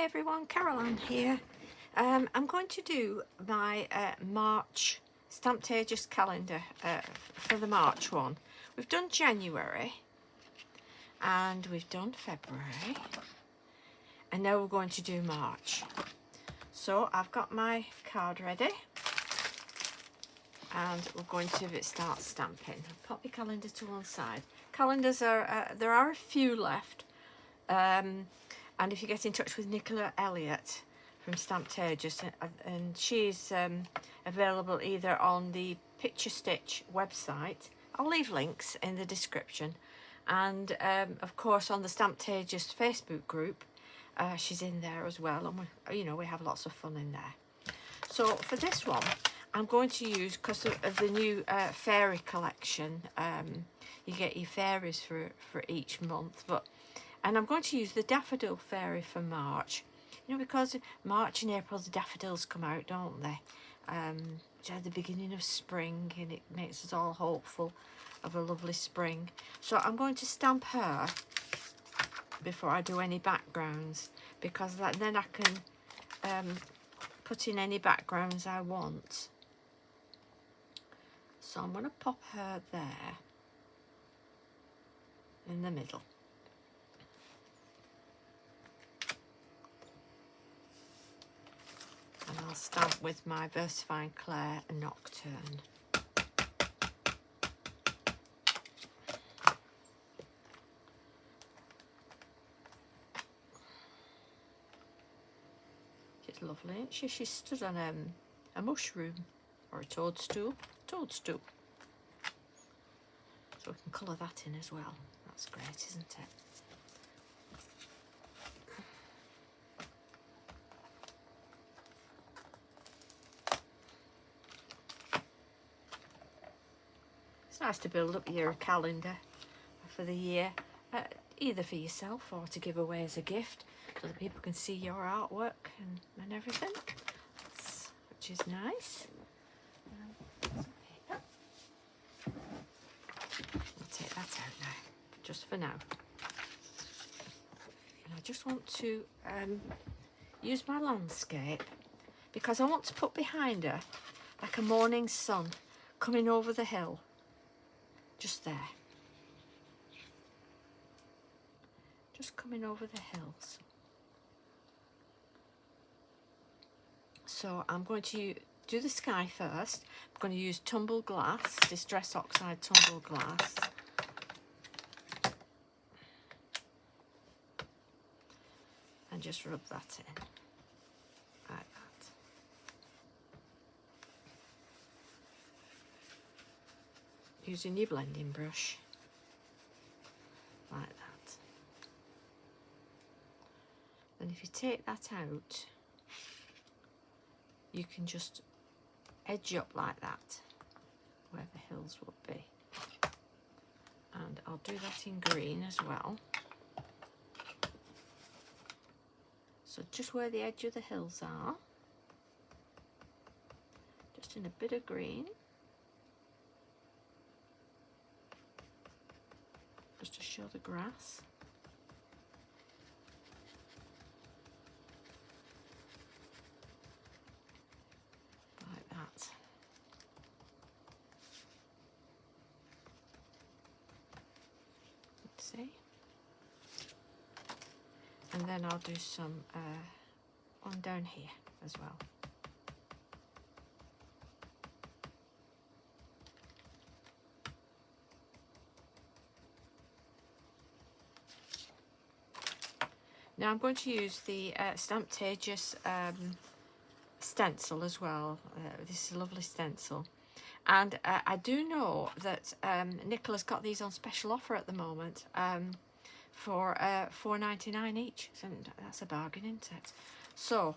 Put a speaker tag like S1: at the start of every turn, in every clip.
S1: Hi everyone, Caroline here. I'm going to do my March Stamptagious Calendar for the March one. We've done January and we've done February and now we're going to do March. So I've got my card ready and we're going to start stamping. I'll pop my calendar to one side. Calendars are, there are a few left. And if you get in touch with Nicola Elliott from Stamptagious, and she's available either on the Picturestitch website, I'll leave links in the description, and of course on the Stamptagious Facebook group, she's in there as well, and we have lots of fun in there. So for this one, I'm going to use, because of the new fairy collection, you get your fairies for each month, and I'm going to use the Daffodil Fairy for March. Because March and April the daffodils come out, don't they? It's at the beginning of spring and it makes us all hopeful of a lovely spring. So I'm going to stamp her before I do any backgrounds, because then I can put in any backgrounds I want. So I'm going to pop her there in the middle. And I'll stamp with my Versifying Clay Nocturne. She's lovely, isn't she? She stood on a mushroom or a toadstool. Toadstool. So we can colour that in as well. That's great, isn't it? It's nice to build up your calendar for the year, either for yourself or to give away as a gift, so that people can see your artwork and everything, which is nice. I'll take that out now, just for now. And I just want to use my landscape, because I want to put behind her like a morning sun coming over the hill. Just there, just coming over the hills. So I'm going to do the sky first. I'm going to use tumble glass, Distress Oxide tumble glass. And just rub that in, like that. Using your blending brush, like that. And if you take that out, you can just edge up like that, where the hills would be. And I'll do that in green as well. So just where the edge of the hills are, just in a bit of green. Just to show the grass. Like that. Let's see. And then I'll do some on down here as well. Now I'm going to use the Stamptagious stencil as well. This is a lovely stencil. And I do know that Nicola's got these on special offer at the moment for $4.99 each. So that's a bargain, isn't it? So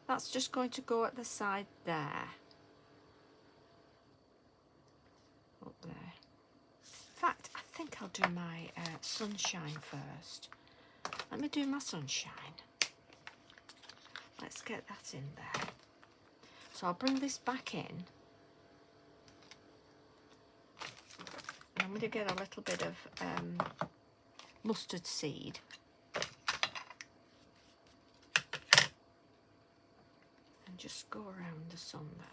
S1: that's just going to go at the side there. Up there. In fact, I think I'll do my sunshine first. Let me do my sunshine. Let's get that in there. So I'll bring this back in. And I'm going to get a little bit of mustard seed. and just go around the sun there.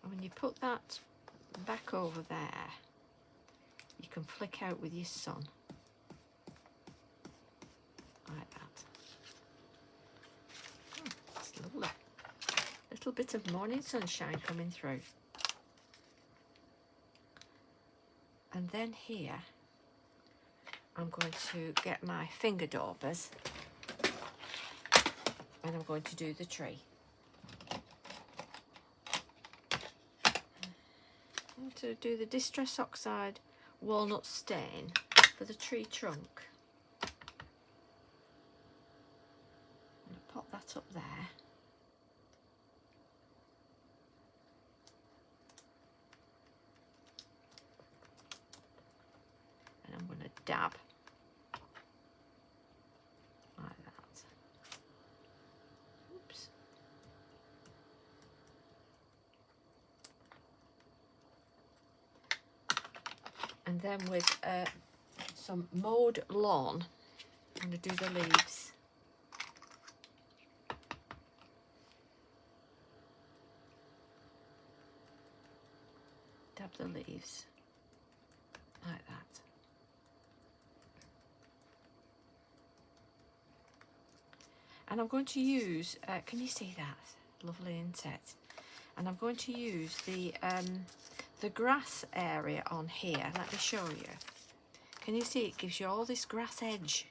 S1: And when you put that back over there, you can flick out with your sun like that. It's lovely. Little bit of morning sunshine coming through. And then here I'm going to get my finger daubers and I'm going to do the tree. I'm going to do the Distress Oxide walnut stain for the tree trunk. I'm going to pop that up there. And I'm going to dab like that. Oops. And then with some mowed lawn, I'm going to do the leaves. Dab the leaves like that. And I'm going to use, can you see that? Lovely, isn't it? And I'm going to use the grass area on here. Let me show you. Can you see it gives you all this grass edge?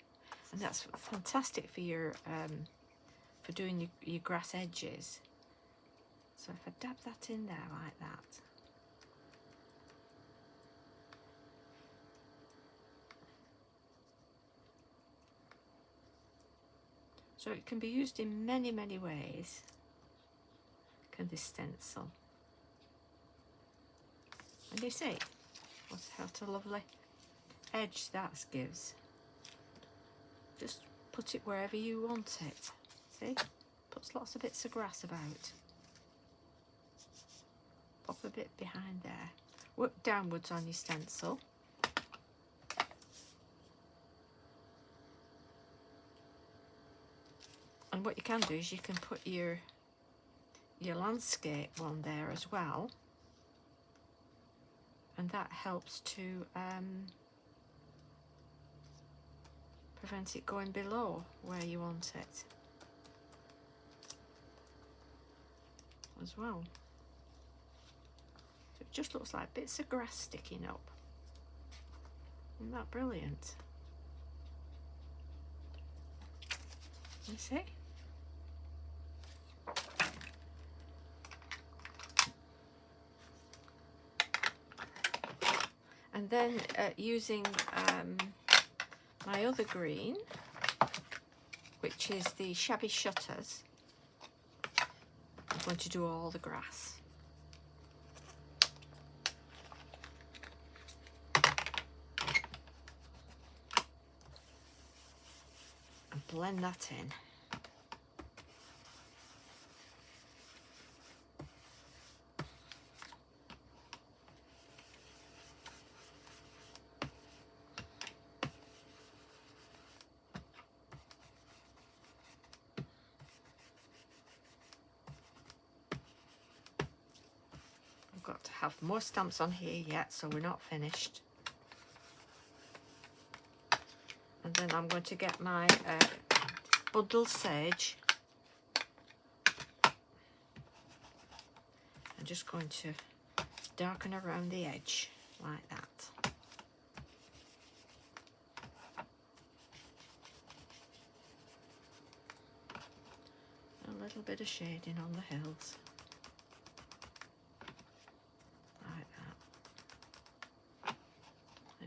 S1: And that's fantastic for your for doing your grass edges. So if I dab that in there like that. So it can be used in many, many ways. Can this stencil. And you see what a lovely edge that gives. Just put it wherever you want it. See? Puts lots of bits of grass about. Pop a bit behind there. Work downwards on your stencil. And what you can do is you can put your landscape one there as well, and that helps to prevent it going below where you want it as well. So it just looks like bits of grass sticking up. Isn't that brilliant? You see? And then using my other green, which is the Shabby Shutters, I'm going to do all the grass. And blend that in. Got to have more stamps on here yet, so we're not finished. And then I'm going to get my Bundle Sage. I'm just going to darken around the edge like that. A little bit of shading on the hills.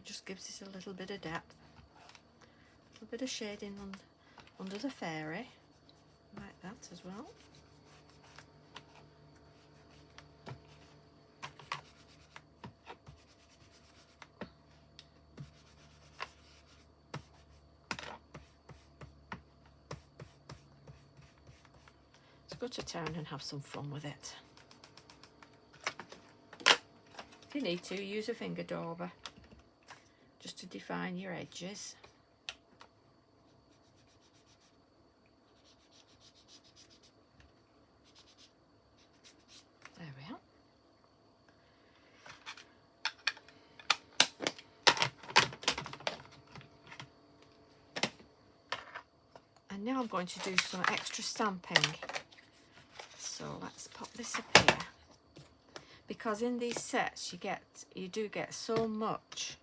S1: Just gives it a little bit of depth, a little bit of shading under the fairy, like that as well. Let's go to town and have some fun with it. If you need to, use a finger dauber. just to define your edges. There we are. And now I'm going to do some extra stamping. So let's pop this up here. Because in these sets you do get so much.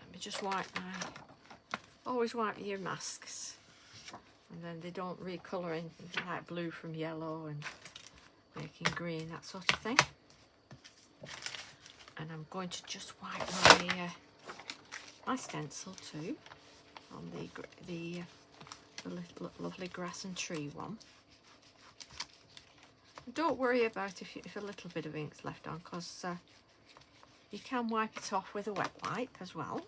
S1: Let me just wipe always wipe your masks, and then they don't recolour in like blue from yellow and making green, that sort of thing. And I'm going to just wipe my stencil too on the little lovely grass and tree one. Don't worry about if a little bit of ink's left on, because you can wipe it off with a wet wipe as well.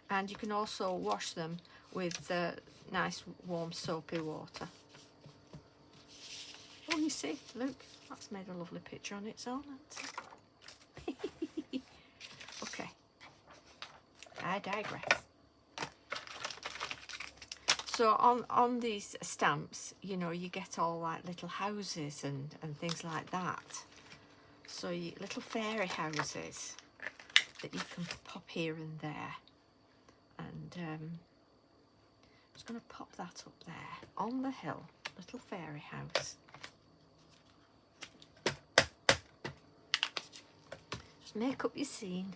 S1: And you can also wash them with nice warm soapy water. Oh, you see, look, that's made a lovely picture on its own, hasn't it? Okay, I digress. So on these stamps, you know, you get all like little houses and things like that. So little fairy houses that you can pop here and there. And I'm just going to pop that up there on the hill, little fairy house. Just make up your scene.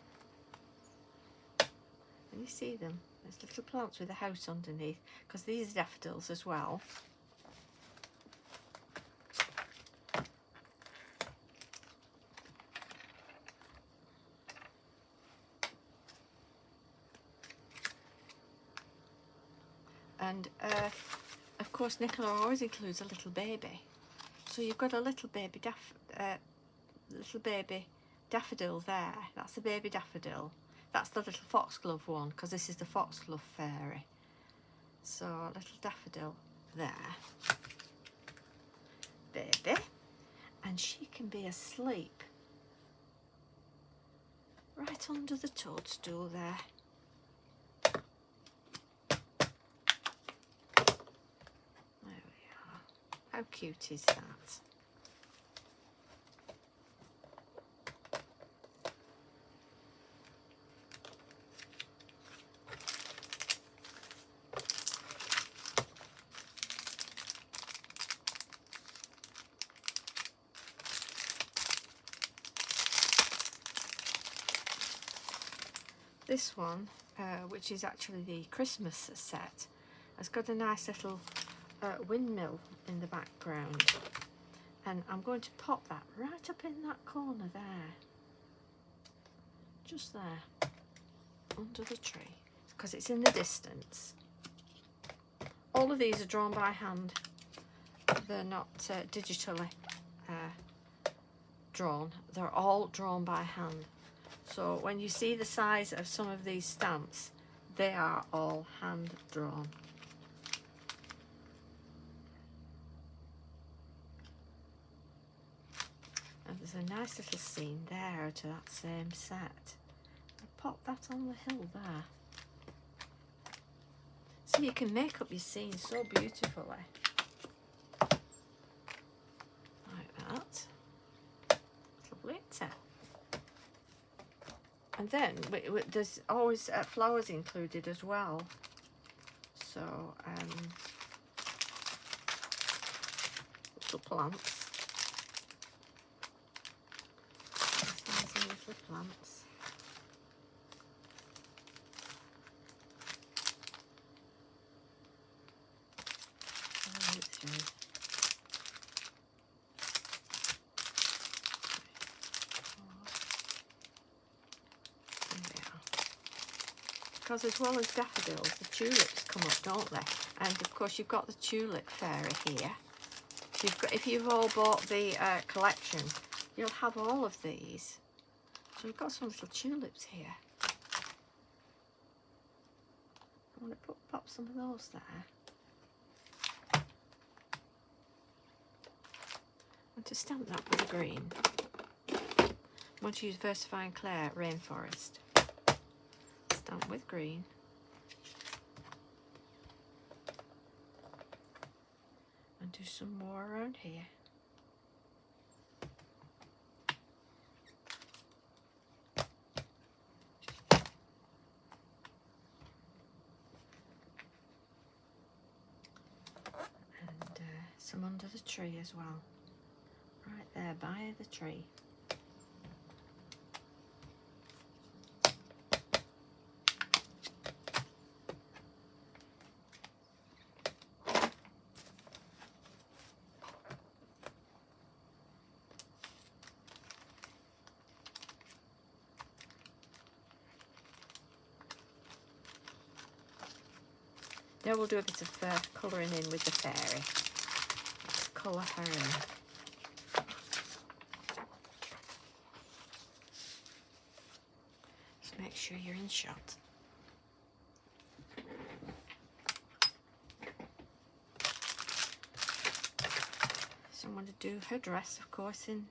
S1: Can you see them? There's little plants with a house underneath, because these are daffodils as well. And of course Nicola always includes a little baby. So you've got a little baby daffodil there. That's a baby daffodil. That's the little foxglove one, because this is the foxglove fairy. So a little daffodil there. Baby. And she can be asleep right under the toadstool there. There we are. How cute is that? This one, which is actually the Christmas set, has got a nice little windmill in the background, and I'm going to pop that right up in that corner there, just there, under the tree, because it's in the distance. All of these are drawn by hand, they're not digitally drawn, they're all drawn by hand. So when you see the size of some of these stamps, they are all hand drawn. And there's a nice little scene there to that same set. I'll pop that on the hill there. So you can make up your scene so beautifully. Like that. Lovely, isn't it? And then there's always flowers included as well. So little plants. Nice little plants. Because as well as daffodils, the tulips come up, don't they? And of course you've got the tulip fairy here. So if you've all bought the collection, you'll have all of these. So we've got some little tulips here. I want to pop some of those there. want to stamp that with a green. I want to use Versifying Clay Rainforest. Stamp with green. And do some more around here. And some under the tree as well. Right there by the tree. Now we'll do a bit of colouring in with the fairy. Let's colour her in. Just make sure you're in shot. So I'm going to do her dress, of course, in...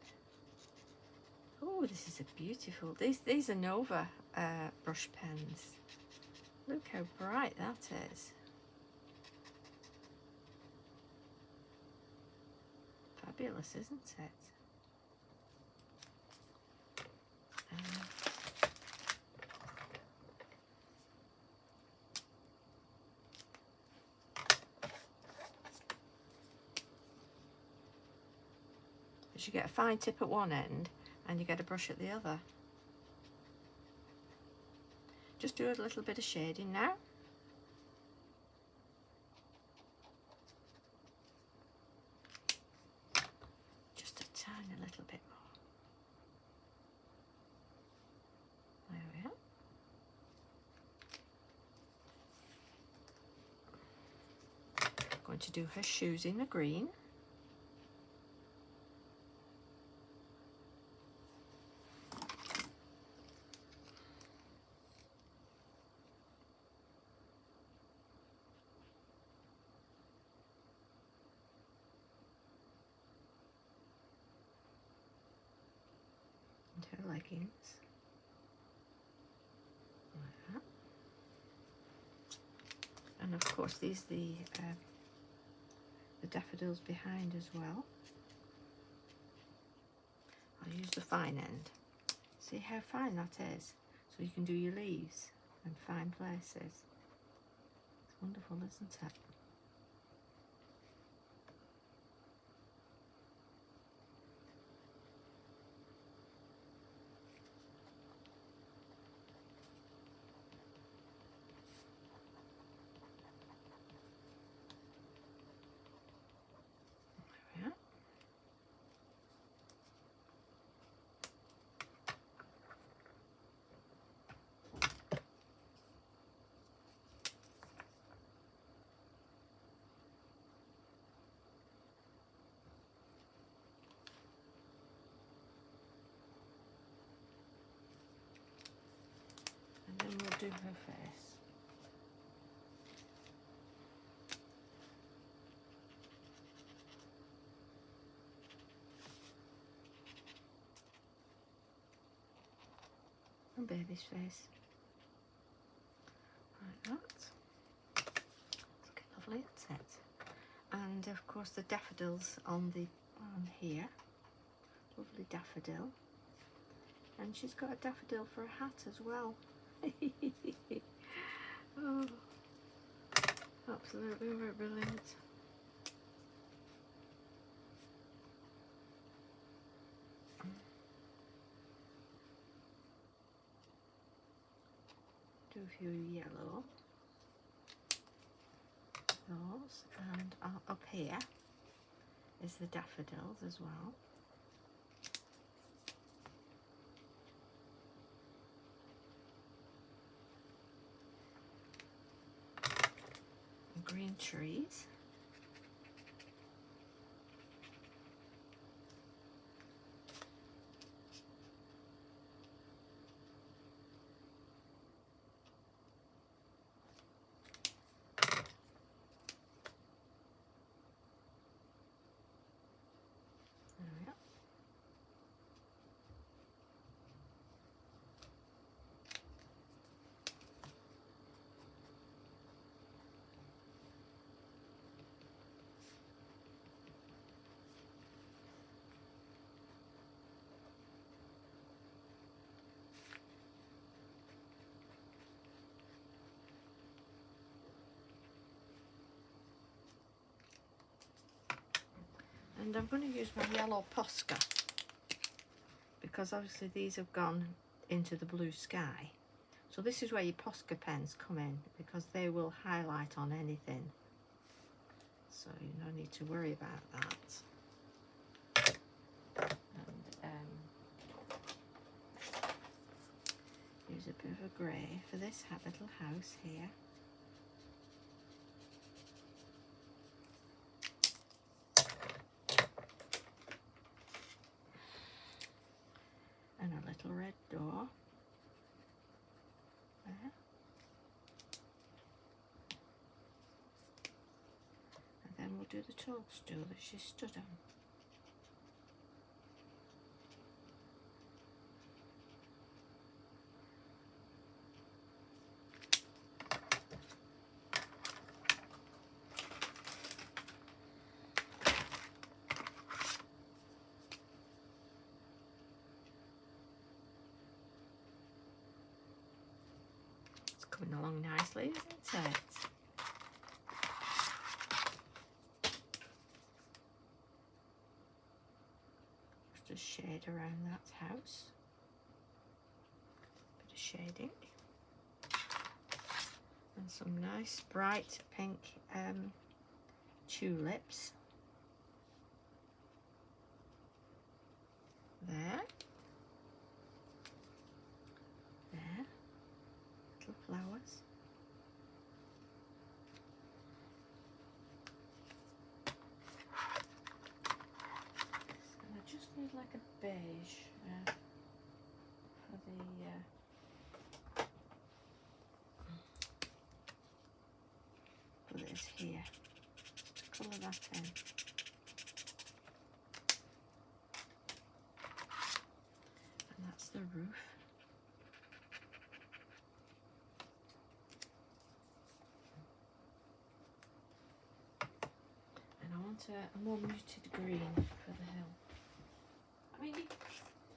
S1: Oh, this is a beautiful... These are Nova brush pens. Look how bright that is. Fabulous, isn't it? You get a fine tip at one end and you get a brush at the other. Just do a little bit of shading now. Just a tiny little bit more. There we are. I'm going to do her shoes in the green. Her leggings. Like that. And of course these are the daffodils behind as well. I'll use the fine end. See how fine that is? So you can do your leaves and fine places. It's wonderful, isn't it? And then we'll do her face. And baby's face. Like that. It's looking lovely, isn't it? And of course the daffodils on here. Lovely daffodil. And she's got a daffodil for a hat as well. Oh, absolutely brilliant. Do a few yellow. Those, and up here is the daffodils as well. Green trees. There we And I'm going to use my yellow Posca, because obviously these have gone into the blue sky. So this is where your Posca pens come in, because they will highlight on anything. So you don't need to worry about that. And use a bit of a grey for this little house here. And a little red door there. And then we'll do the toadstool that she stood on. Coming along nicely, isn't it? Just a shade around that house. Bit of shading. And some nice bright pink tulips. There. There. Little flowers. And I just need like a beige for this here, to colour that in. And that's the roof. A more muted green for the hill. I mean,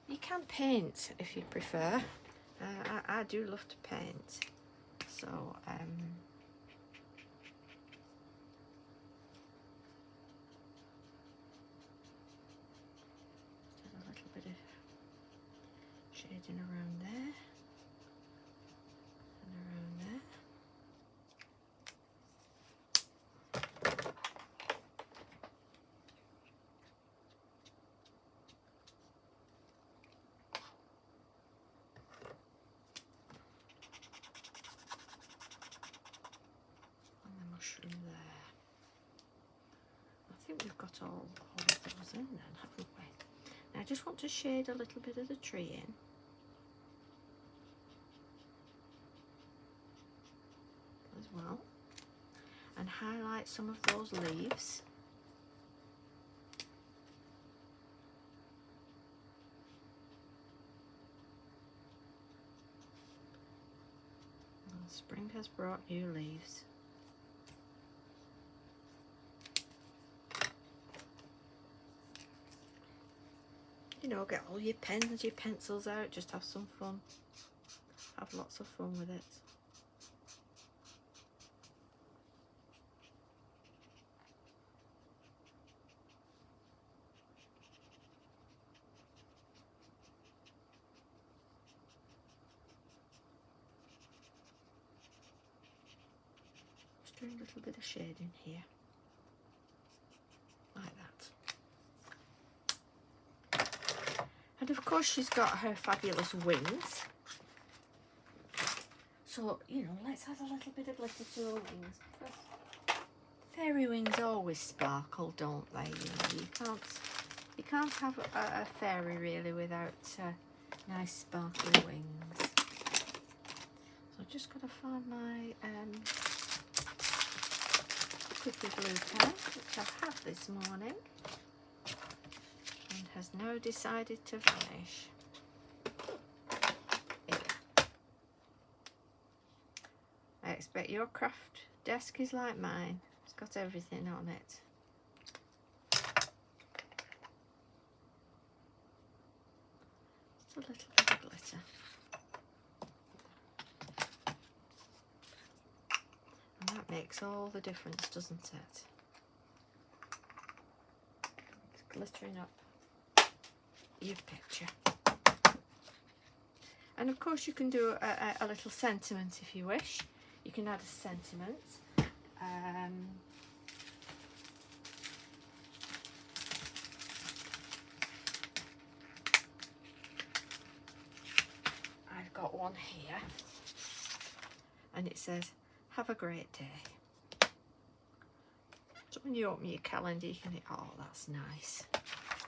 S1: you can paint if you prefer. I do love to paint, so just a little bit of shading around there and around there. There. I think we've got all of those in then, haven't we? Now I just want to shade a little bit of the tree in. As well. And highlight some of those leaves. And spring has brought new leaves. You know, get all your pens, your pencils out, just have some fun. Have lots of fun with it. Just doing a little bit of shading here. Like that. And of course she's got her fabulous wings. So, you know, let's add a little bit of glitter to her wings. Fairy wings always sparkle, don't they? You know, you can't have a fairy really without nice sparkly wings. So I've just got to find my quickly glue pen, which I've had this morning. And has now decided to vanish. Here. I expect your craft desk is like mine. It's got everything on it. Just a little bit of glitter. And that makes all the difference, doesn't it? glittering up your picture. And of course you can do a little sentiment if you wish. You can add a sentiment. I've got one here and it says, have a great day. So when you open your calendar you can think, oh, that's nice. I'm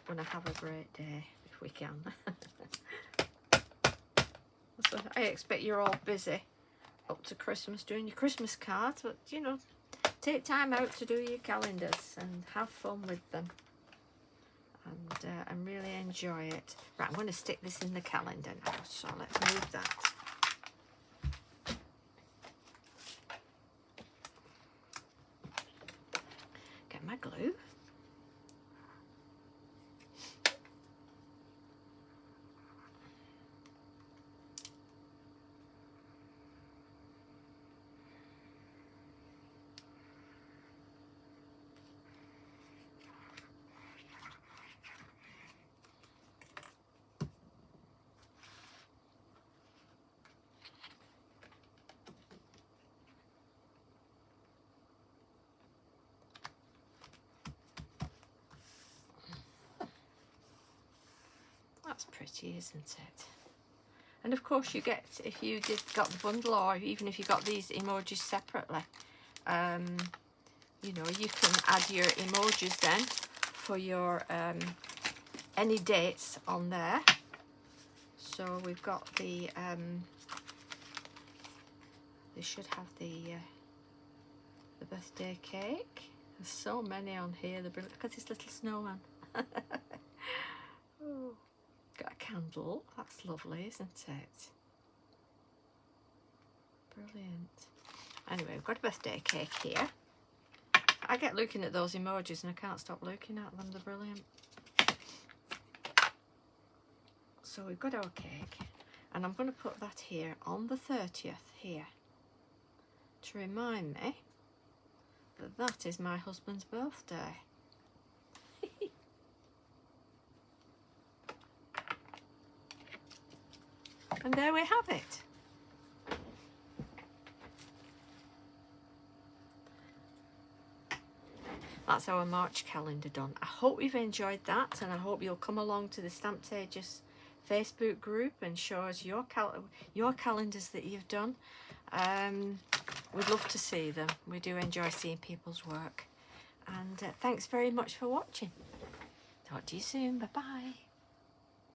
S1: going to have a great day if we can. So I expect you're all busy up to Christmas doing your Christmas cards, but you know, take time out to do your calendars and have fun with them and really enjoy it. Right, I'm going to stick this in the calendar now, so let's move that. Get my glue. That's pretty, isn't it? And of course you get, if you got the bundle, or even if you got these emojis separately, you know, you can add your emojis then for your any dates on there. So we've got the they should have the birthday cake. There's so many on here. They're brilliant. Look at this little snowman. Oh, got a candle. That's lovely, isn't it? Brilliant. Anyway, we've got a birthday cake here. I get looking at those emojis and I can't stop looking at them. They're brilliant. So we've got our cake, and I'm going to put that here on the 30th here to remind me that that is my husband's birthday. And there we have it. That's our March calendar done. I hope you've enjoyed that, and I hope you'll come along to the Stamptagious Facebook group and show us your calendars that you've done. We'd love to see them. We do enjoy seeing people's work. And thanks very much for watching. Talk to you soon. Bye bye.